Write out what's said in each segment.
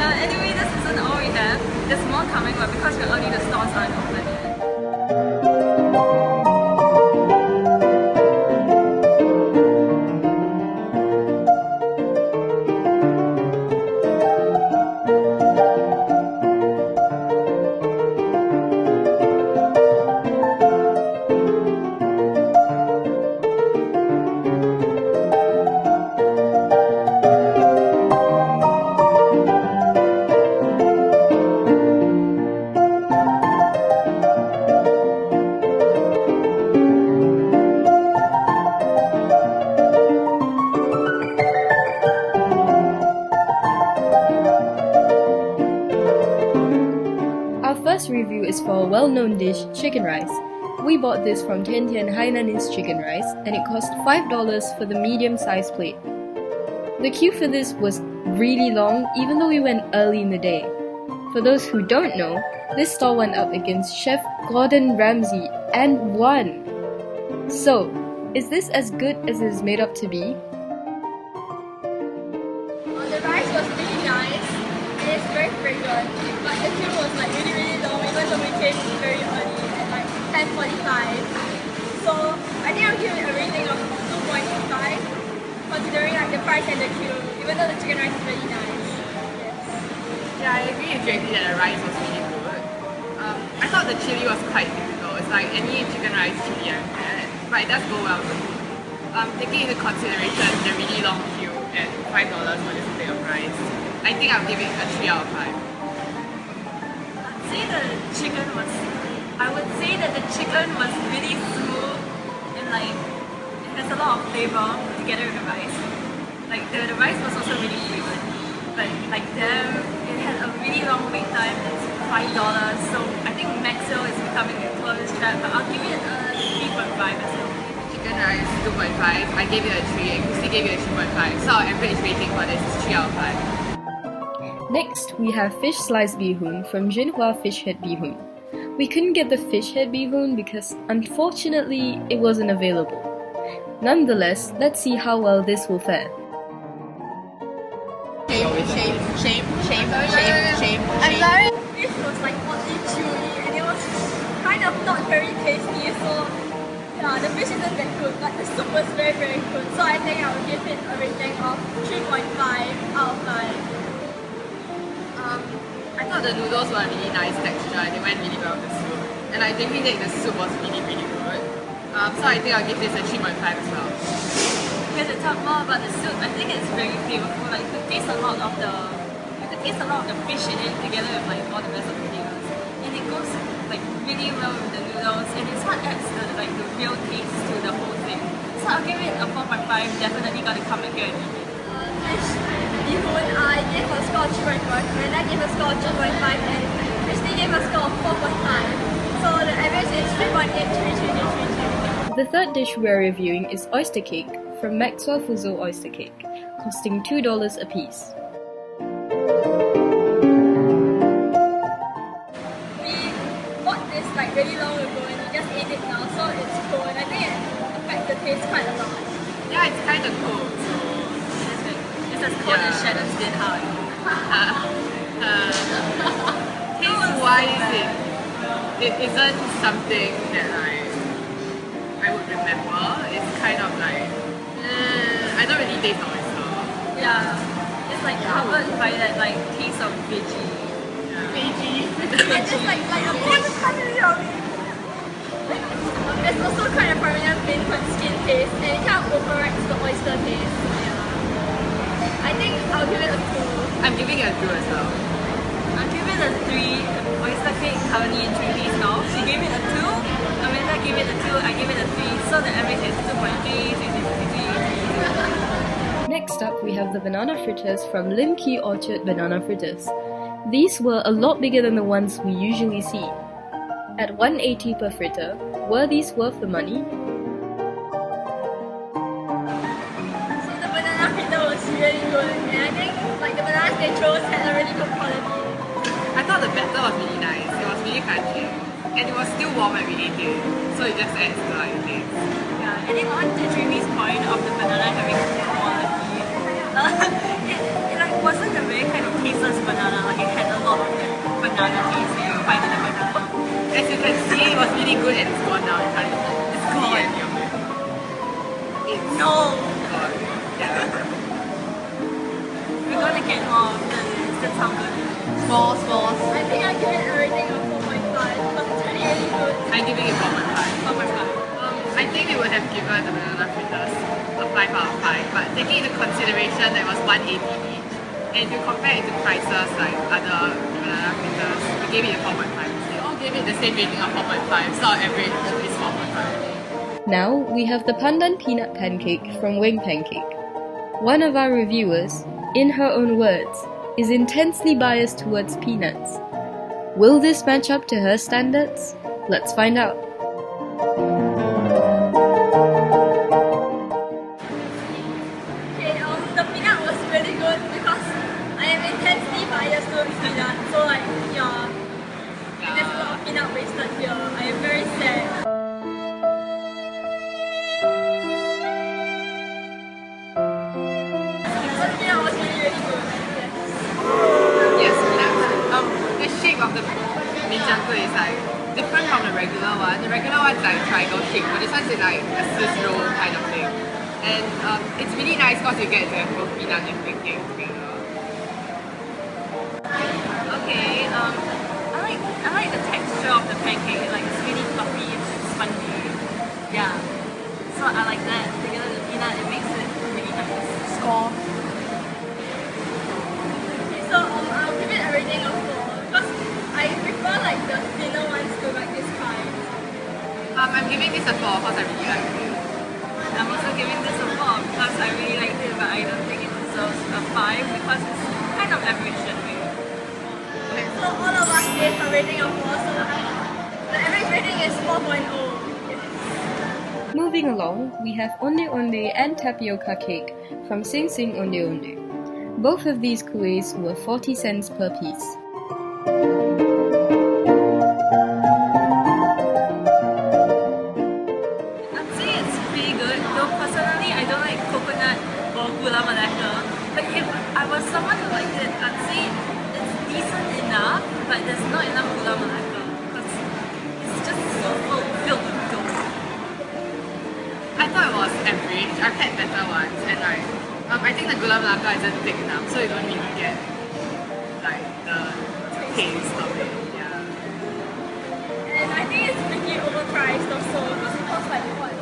Anyway, this isn't all we have. There's more coming, but because we're early, the stores aren't open yet. Review is for a well-known dish, chicken rice. We bought this from Tian Tian Hainanese chicken rice and it cost $5 for the medium-sized plate. The queue for this was really long even though we went early in the day. For those who don't know, this stall went up against Chef Gordon Ramsay and won! So, is this as good as it is made up to be? The rice was really nice. It is very fragrant, but the queue was like really long even though we came very early at like 10:45. So I think I'll give it a rating of 2.5 considering like the price and the queue, even though the chicken rice is really nice. Yes. Yeah, I agree with JP that the rice was really good. I thought the chili was quite difficult. It's like any chicken rice chili I've had, but it does go well with food. Taking into consideration the really long queue at $5 for this plate of rice, I think I'll give it a 3 out of 5. I would say that the chicken was really smooth and like it has a lot of flavor together with the rice. Like the rice was also really flavored, but like it had a really long wait time. It's $5, so I think Maxwell is becoming a tourist trap. But I'll give it a 3.5 as well. Chicken rice 2.5. I gave it a 3 and Kristie gave it a 3.5. So our average rating for this is 3 out of 5. Next, we have fish slice bihun from Jinhua Fish Head Bihun. We couldn't get the fish head bihun because unfortunately it wasn't available. Nonetheless, let's see how well this will fare. Shame. I'm sorry. This was like oddly chewy and it was kind of not very tasty, so yeah, the fish isn't that good, but the soup was very good. So I think I will give it a rating of 3.5 out of 5. I thought the noodles were a really nice texture and they went really well with the soup. And I think the soup was really good. So I think I'll give this a 3.5 as well. Okay, to talk more about the soup, I think it's very flavorful. Like you could taste a lot of the fish in it together with like all the rest of the flavors. And it goes like really well with the noodles and it's what adds the real taste to the whole thing. So I'll give it a 4.5, definitely gotta come back here and eat it. Bihun, I gave a score of 3.5 and I gave a score of 2.5 and Kristie gave a score of 4.5. So the average is 3.8. The third dish we are reviewing is oyster cake from Maxwell Food Centre oyster cake, costing $2 a piece. We bought this like really long ago and we just ate it now, so it's cold and I think it affects the taste quite a lot. Yeah, it's kind of cold. It's as cold as Shannon's did how Taste-wise, it isn't something that I would remember. It's kind of like, I don't really taste oyster. Yeah, it's like covered by that like taste of veggie. Yeah. Veggie. And just like a prominent there's also kind of prominent skin taste and it kind of overrides the oyster taste. I think I'll give it a 2. I'm giving it a 2 as well. I'll give it a 3. Oyster cake currently in 3 days now. She gave it a 2. Amanda gave it a 2. I gave it a 3. So the average is 2.3, 3. Next up, we have the banana fritters from Lim Kee Orchard Banana Fritters. These were a lot bigger than the ones we usually see. At $1.80 per fritter, were these worth the money? Really good, and I think like the bananas they chose had a really good quality. I thought the batter was really nice. It was really crunchy, and it was still warm when we ate it, so it just adds to like taste. Yeah, adding on to Jamie's point of the banana having quality, it like wasn't a very kind of tasteless banana. Like it had a lot of that banana taste that you find in the banana. As you can see, it was really good and it's gone now. It's gone. It's No! gone. Yeah. We're gonna get more of this. That sounds good. Smalls. I think I give it a rating of 4.5 because it's really good. I'm giving it 4.5. 4.5. I think we would have given the banana fritters a 5 out of 5, but taking into consideration that it was 180 each, and if you compare it to prices like other banana fritters, we gave it a 4.5. We all gave it the same rating of 4.5, so our average is 4.5. Now we have the pandan peanut pancake from Wing Pancake. One of our reviewers, in her own words, is intensely biased towards peanuts. Will this match up to her standards? Let's find out. Okay, the peanut was really good because I am intensely biased towards peanut. So like, yeah, there's a lot of peanut wasted here. I am very sad. The shape of the Ninja kueh is like different from the regular one. The regular one is like triangle shape, but this one's in like a Swiss roll kind of thing. And it's really nice because you get to have both peanut and pancake together. Okay, I like the texture of the pancake. Like it's really fluffy and spongy. Yeah, so I like that. Together with the peanut, it makes it really nice. Score. Okay, so I'll give it a rating of 4. Because I prefer like the thinner ones to like this kind. I'm giving this a 4 because I really like it. I'm also giving this a 4 because I really like it, but I don't think it deserves a 5 because it's kind of average that way. Okay, so all of us gave a rating of 4, so the average rating is 4.0. Moving along, we have onde onde and tapioca cake from Sing Sing Onde Onde. Both of these kuehs were 40 cents per piece. I'd say it's pretty good, though personally I don't like coconut or gula melaka. But if I was someone who liked it, I'd say it's decent enough, but there's not enough gula melaka because it's just so filled with dough. I thought it was average. I've had better ones, and like I think the gula melaka isn't thick enough, so you don't really get like the taste of it. Yeah. And I think it's pretty overpriced also because it costs like what,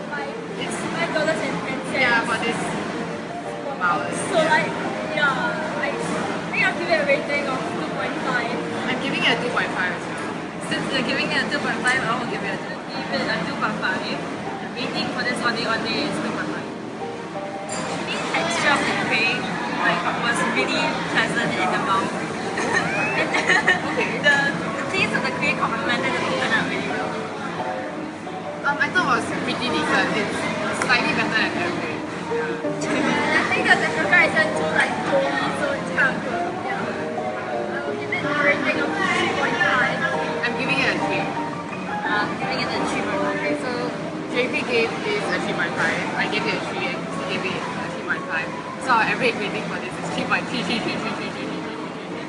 It's $5.10. yeah, but this amount. So like, yeah, I think I'll give it a rating of 2.5. I'm giving it a 2.5 as well. Since you're giving it a 2.5, I will give it a 2.5. Rating for this onde onde is 2.5. The texture of the kueh was really pleasant in the mouth. Okay. The taste of the kueh complemented the coconut really well. I thought it was pretty decent. It's slightly better than average. I think the tapioca isn't too like gory, so it's kind of good. Yeah. I will give it a rating of 3.5. I'm giving it a 3. Giving it a 3.5. So JP gave this a 3.5. I gave it a 3 and Kristie gave it a 3.5. So our average rating for this is 3.3.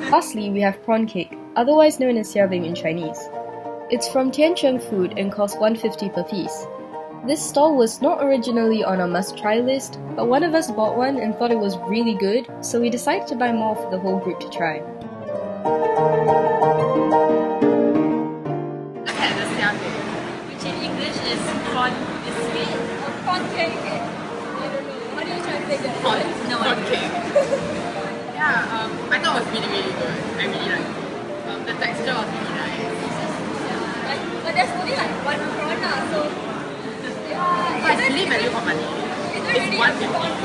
Lastly, we have prawn cake, otherwise known as xiaobing in Chinese. It's from Tiancheng Food and costs $1.50 per piece. This stall was not originally on our must-try list, but one of us bought one and thought it was really good, so we decided to buy more for the whole group to try. I had the xiaobing, which in English is prawn biscuit or prawn cake. I don't know. How do you translate that? No prawn idea. cake. Yeah, I thought it was really, really good. I really liked it. The texture was really nice. But there's only like one prawn now, so But it's really value for money. it's really a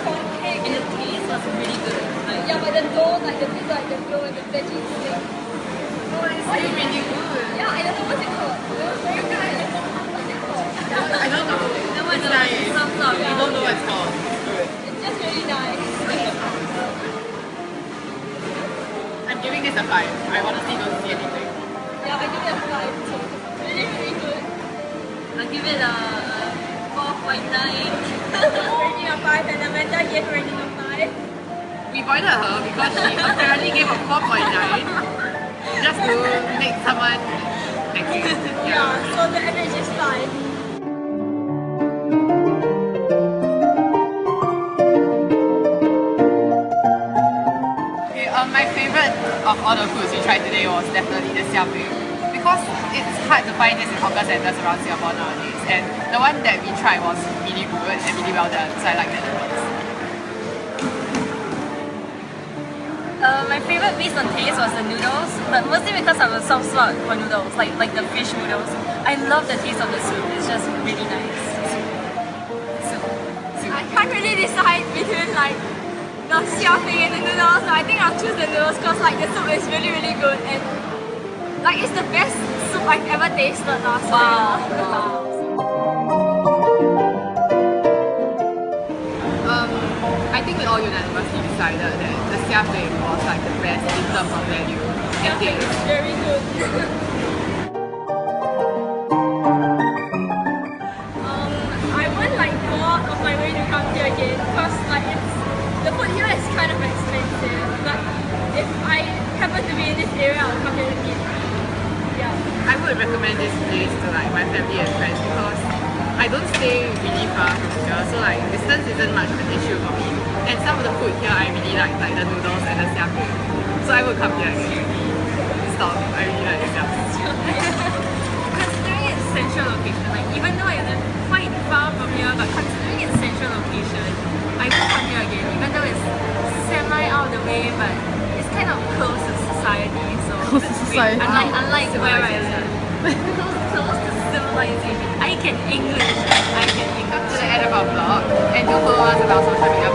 prawn cake. And the taste was really good. Yeah, but the dough, like the pizza, like the dough and the veggies. Oh, it's really, really good. Yeah, I don't know what's it called. It was very good. I don't know what's it called. I don't know. No, I It's don't know. nice. Some sort of I don't know what it's called. It's good. It's just really nice. I'm giving this a 5. I honestly don't see anything. Yeah, I give it a 5 too. Really, really good. I'll give it a 4.9. Rating of 5 and Amanda gave rating of 5. We pointed at her because she apparently gave a 4.9 just to make someone happy. Yeah, so the average is 5. My favourite of all the foods we tried today was definitely the xiaoping, because it's hard to find this in hawker centres around Singapore nowadays, and the one that we tried was really good and really well done, so I like that a lot. My favourite based on taste was the noodles, but mostly because I'm a soft spot for noodles, like the fish noodles. I love the taste of the soup, it's just really nice. Soup. I can't really decide between like the xiaoping and the noodles. I think I'll choose the noodles because like the soup is really really good and like it's the best soup I've ever tasted last Wow. I think we all unanimously decided that the xiaoping was like the best in terms of value and taste. It's very good. I won't like go out of my way to come here again because like the food here is kind of expensive, but if I happen to be in this area, I'll come here and eat. Yeah. I would recommend this place to like my family and friends because I don't stay really far from here, so like distance isn't much of an issue for me. And some of the food here I really like the noodles and the xiaoping. So I would come here again. Stop, I really like the xiaoping. Considering its central location, like even though I live quite far from here, but considering its central location, I will come here again, even though it's semi out of the way, but it's kind of close to society, so Close to society. Unlike where I live. Close to civilization. I can English. Come to the end of our vlog and do follow us on our social media